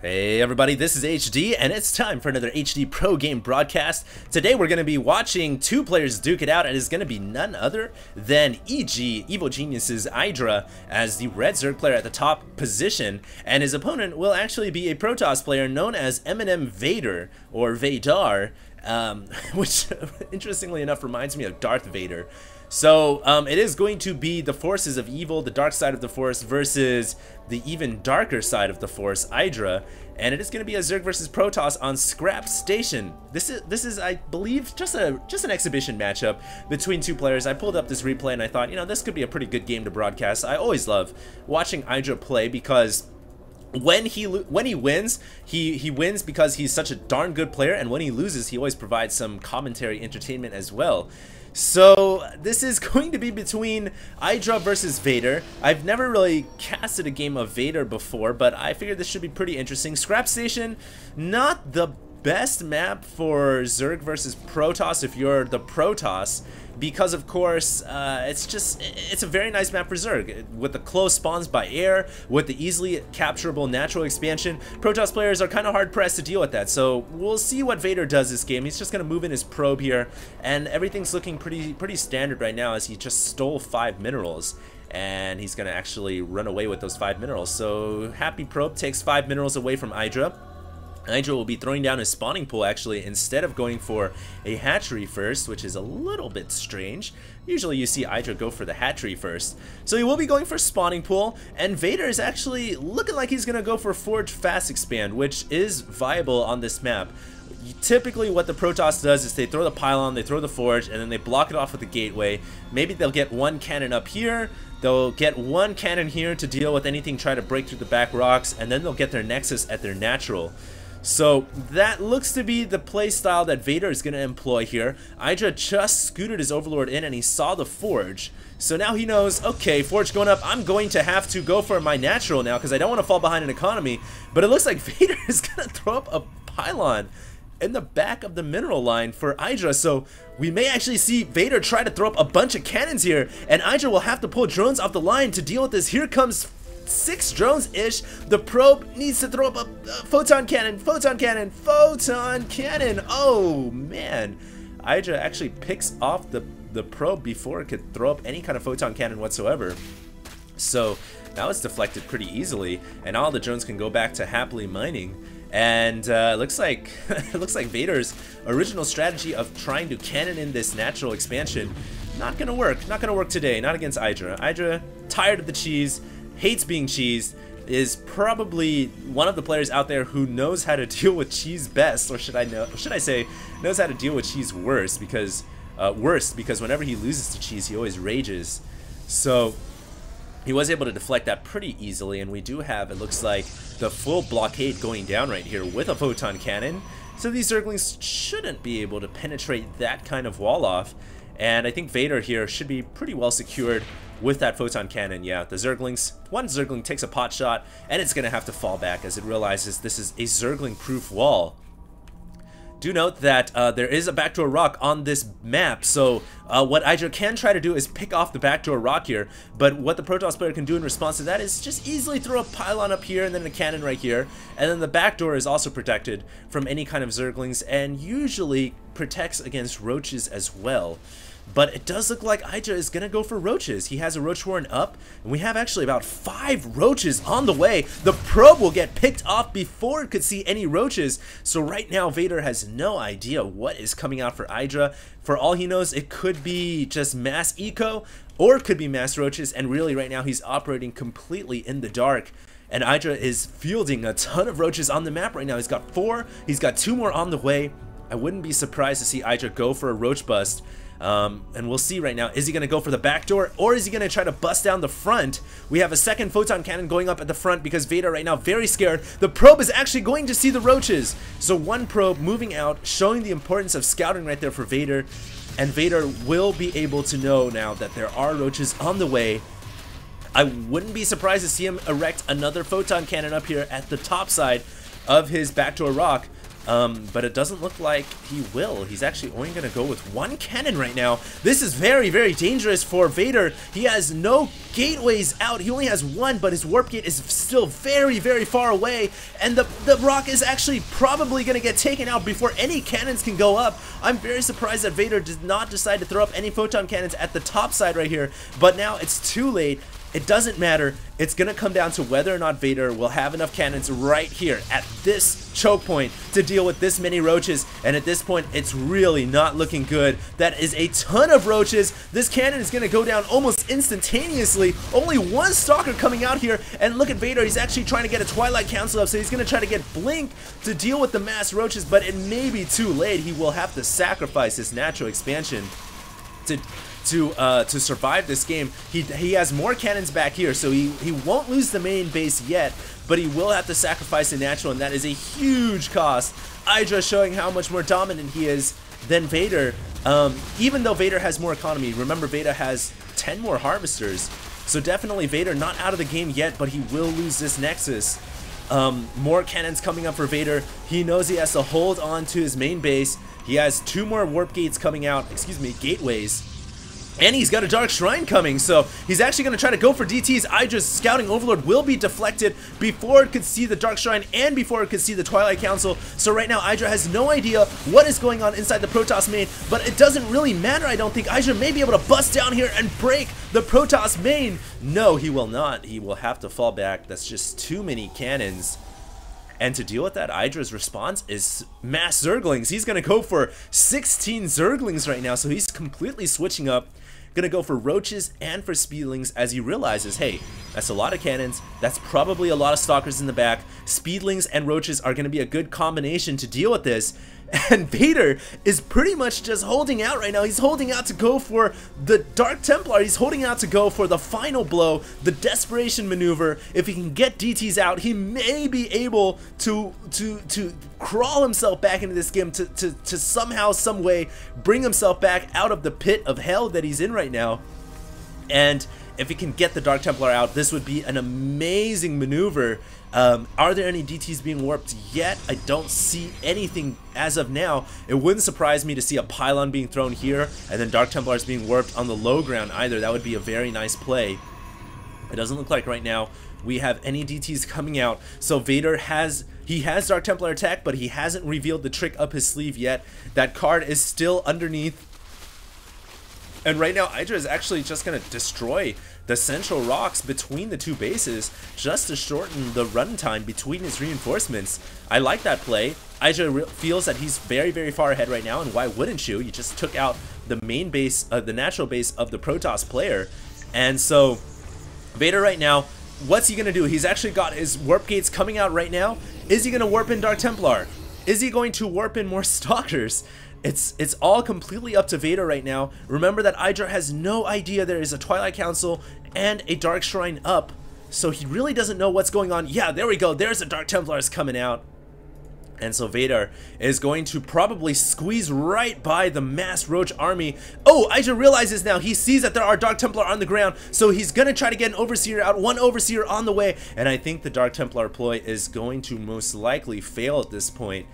Hey everybody, this is HD, and it's time for another HD Pro Game broadcast. Today we're going to be watching two players duke it out, and it's going to be none other than Evil Genius's IdrA as the red Zerg player at the top position, and his opponent will actually be a Protoss player known as VadaR, or VadaR, which interestingly enough reminds me of Darth Vader. So it is going to be the forces of evil, the dark side of the force, versus the even darker side of the force, IdrA, and it is going to be a Zerg versus Protoss on Scrap Station. This is I believe just an exhibition matchup between two players. I pulled up this replay and I thought, you know, this could be a pretty good game to broadcast. I always love watching IdrA play because when he wins, he wins because he's such a darn good player, and when he loses, he always provides some commentary entertainment as well. So this is going to be between IdrA versus VadaR. I've never really casted a game of VadaR before, but I figured this should be pretty interesting. Scrap Station, not the best map for Zerg versus Protoss if you're the Protoss, because of course it's a very nice map for Zerg with the close spawns by air, with the easily capturable natural expansion. Protoss players are kind of hard pressed to deal with that, so we'll see what VadaR does this game. He's just gonna move in his probe here, and everything's looking pretty standard right now as he just stole 5 minerals. And he's gonna actually run away with those 5 minerals. So happy probe takes 5 minerals away from IdrA. IdrA will be throwing down his spawning pool actually instead of going for a hatchery first, which is a little bit strange. Usually you see IdrA go for the hatchery first. So he will be going for spawning pool, and VadaR is actually looking like he's gonna go for Forge Fast Expand, which is viable on this map. Typically what the Protoss does is they throw the pylon, they throw the forge, and then they block it off with the gateway. Maybe they'll get one cannon up here, they'll get one cannon here to deal with anything trying to break through the back rocks, and then they'll get their nexus at their natural. So that looks to be the playstyle that VadaR is going to employ here. IdrA just scooted his Overlord in and he saw the Forge. So now he knows, okay, Forge going up, I'm going to have to go for my natural now because I don't want to fall behind in economy. But it looks like VadaR is going to throw up a pylon in the back of the mineral line for IdrA. So we may actually see VadaR try to throw up a bunch of cannons here, and IdrA will have to pull drones off the line to deal with this. Here comes 6 drones-ish. The probe needs to throw up a photon cannon, photon cannon, photon cannon. Oh man, IdrA actually picks off the probe before it could throw up any kind of photon cannon whatsoever. So now it's deflected pretty easily, and all the drones can go back to happily mining. And looks like VadaR's original strategy of trying to cannon in this natural expansion not gonna work. Not gonna work today. Not against IdrA. IdrA, tired of the cheese, hates being cheesed, is probably one of the players out there who knows how to deal with cheese best, or should I say knows how to deal with cheese worst, because whenever he loses to cheese he always rages. So he was able to deflect that pretty easily, and we do have, it looks like, the full blockade going down right here with a photon cannon. So these Zerglings shouldn't be able to penetrate that kind of wall off, and I think VadaR here should be pretty well secured with that photon cannon. Yeah, the Zerglings, one Zergling takes a pot shot, and it's gonna have to fall back as it realizes this is a Zergling-proof wall. Do note that there is a backdoor rock on this map, so what IdrA can try to do is pick off the backdoor rock here, but what the Protoss player can do in response to that is just easily throw a pylon up here and then a cannon right here, and then the backdoor is also protected from any kind of Zerglings and usually protects against roaches as well. But it does look like IdrA is going to go for roaches. He has a roach warren up, and we have actually about 5 roaches on the way. The probe will get picked off before it could see any roaches. So right now, VadaR has no idea what is coming out for IdrA. For all he knows, it could be just mass eco, or it could be mass roaches, and really right now he's operating completely in the dark. And IdrA is fielding a ton of roaches on the map right now. He's got 4, he's got 2 more on the way. I wouldn't be surprised to see IdrA go for a roach bust. And we'll see right now, is he going to go for the back door, or is he going to try to bust down the front? We have a second photon cannon going up at the front because VadaR right now very scared. The probe is actually going to see the roaches. So one probe moving out, showing the importance of scouting right there for VadaR. And VadaR will be able to know now that there are roaches on the way. I wouldn't be surprised to see him erect another photon cannon up here at the top side of his backdoor rock. but it doesn't look like he will. He's actually only going to go with one cannon right now. This is very, very dangerous for VadaR. He has no gateways out. He only has one, but his warp gate is still very, very far away, and the rock is actually probably going to get taken out before any cannons can go up. I'm very surprised that VadaR did not decide to throw up any photon cannons at the top side right here, but now it's too late. It doesn't matter. It's going to come down to whether or not VadaR will have enough cannons right here at this choke point to deal with this many roaches. And at this point, it's really not looking good. That is a ton of roaches. This cannon is going to go down almost instantaneously. Only one stalker coming out here. And look at VadaR. He's actually trying to get a Twilight Council up. So he's going to try to get Blink to deal with the mass roaches. But it may be too late. He will have to sacrifice his natural expansion to survive this game. He has more cannons back here, so he won't lose the main base yet, but he will have to sacrifice a natural, and that is a huge cost. IdrA showing how much more dominant he is than VadaR. Even though VadaR has more economy, remember VadaR has 10 more harvesters, so definitely VadaR not out of the game yet, but he will lose this Nexus. More cannons coming up for VadaR. He knows he has to hold on to his main base. He has 2 more warp gates coming out, gateways. And he's got a Dark Shrine coming, so he's actually going to try to go for DTs. IdrA's Scouting Overlord will be deflected before it could see the Dark Shrine and before it could see the Twilight Council. So right now, IdrA has no idea what is going on inside the Protoss main, but it doesn't really matter, I don't think. IdrA may be able to bust down here and break the Protoss main. No, he will not. He will have to fall back. That's just too many cannons. And to deal with that, IdrA's response is mass Zerglings. He's going to go for 16 Zerglings right now, so he's completely switching up. Going to go for roaches and for speedlings as he realizes, hey, that's a lot of cannons. That's probably a lot of stalkers in the back. Speedlings and roaches are going to be a good combination to deal with this. And VadaR is pretty much just holding out right now. He's holding out to go for the Dark Templar. He's holding out to go for the final blow, the desperation maneuver. If he can get DTs out, he may be able to crawl himself back into this game, to somehow, some way bring himself back out of the pit of hell that he's in right now. And if he can get the Dark Templar out, this would be an amazing maneuver. Are there any DTs being warped yet? I don't see anything as of now. It wouldn't surprise me to see a pylon being thrown here and then Dark Templars being warped on the low ground either. That would be a very nice play. It doesn't look like right now we have any DTs coming out. So VadaR has Dark Templar attack, but he hasn't revealed the trick up his sleeve yet. That card is still underneath. And right now, IdrA is actually just going to destroy the central rocks between the two bases just to shorten the runtime between his reinforcements. I like that play. IdrA feels that he's very, very far ahead right now, and why wouldn't you? You just took out the main base, the natural base of the Protoss player. And so, VadaR right now, what's he going to do? He's actually got his warp gates coming out right now. Is he going to warp in Dark Templar? Is he going to warp in more Stalkers? It's all completely up to VadaR right now. Remember that IdrA has no idea there is a Twilight Council and a Dark Shrine up, so he really doesn't know what's going on. Yeah, there we go. There's the Dark Templars coming out. And so VadaR is going to probably squeeze right by the mass roach army. Oh, IdrA realizes now. He sees that there are Dark Templar on the ground, so he's going to try to get an Overseer out. One Overseer on the way, and I think the Dark Templar ploy is going to most likely fail at this point.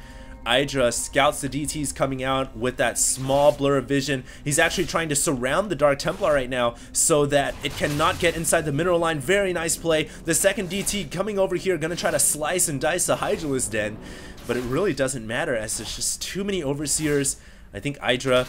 IdrA scouts the DTs coming out with that small blur of vision. He's actually trying to surround the Dark Templar right now so that it cannot get inside the mineral line. Very nice play. The second DT coming over here, gonna try to slice and dice the Hydralisk Den, but it really doesn't matter as there's just too many Overseers. I think IdrA,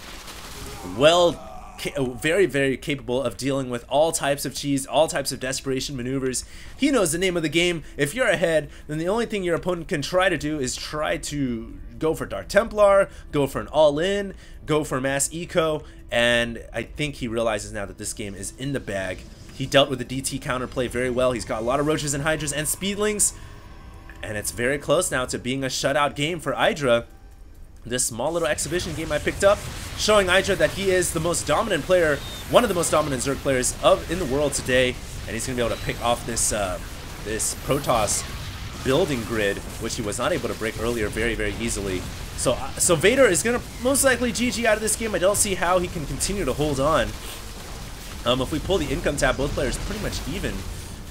very, very capable of dealing with all types of cheese, all types of desperation maneuvers. He knows the name of the game. If you're ahead, then the only thing your opponent can try to do is try to go for Dark Templar, go for an all-in, go for mass eco, and I think he realizes now that this game is in the bag. He dealt with the DT counterplay very well. He's got a lot of roaches and hydras and speedlings, and it's very close now to being a shutout game for IdrA. This small little exhibition game I picked up, showing IdrA that he is the most dominant player, one of the most dominant Zerg players in the world today, and he's gonna be able to pick off this this Protoss building grid, which he was not able to break earlier very, very easily. So VadaR is gonna most likely GG out of this game. I don't see how he can continue to hold on. If we pull the income tab, both players pretty much even.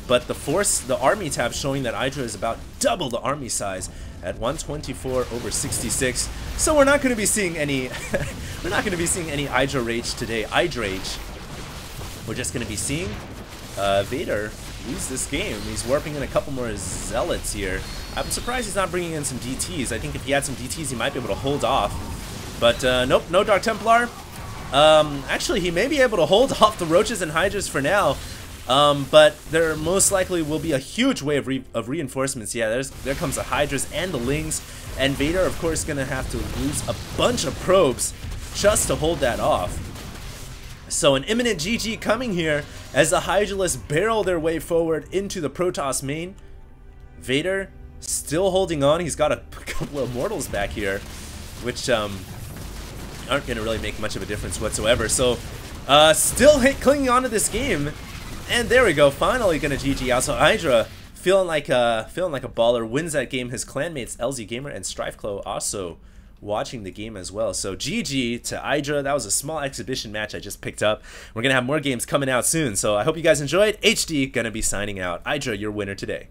but the army tab showing that IdrA is about double the army size at 124 over 66. So we're not going to be seeing any we're not going to be seeing any IdrA rage today. IdrA. We're just going to be seeing VadaR lose this game. He's warping in a couple more zealots here. I'm surprised he's not bringing in some DTs. I think if he had some DTs, he might be able to hold off. But nope, no Dark Templar. Actually, he may be able to hold off the Roaches and Hydras for now. But there most likely will be a huge wave of reinforcements. Yeah, there comes the Hydras and the Lings. And VadaR, of course, going to have to lose a bunch of probes just to hold that off. So an imminent GG coming here as the Hydralisks barrel their way forward into the Protoss main. VadaR still holding on. He's got a couple of mortals back here, which aren't going to really make much of a difference whatsoever. So still clinging on to this game. And there we go, finally going to GG out. So IdrA feeling like a baller, wins that game. His clanmates LZ Gamer and StrifeClo also watching the game as well. So GG to IdrA. That was a small exhibition match I just picked up. We're going to have more games coming out soon. So I hope you guys enjoyed. HD going to be signing out. IdrA, your winner today.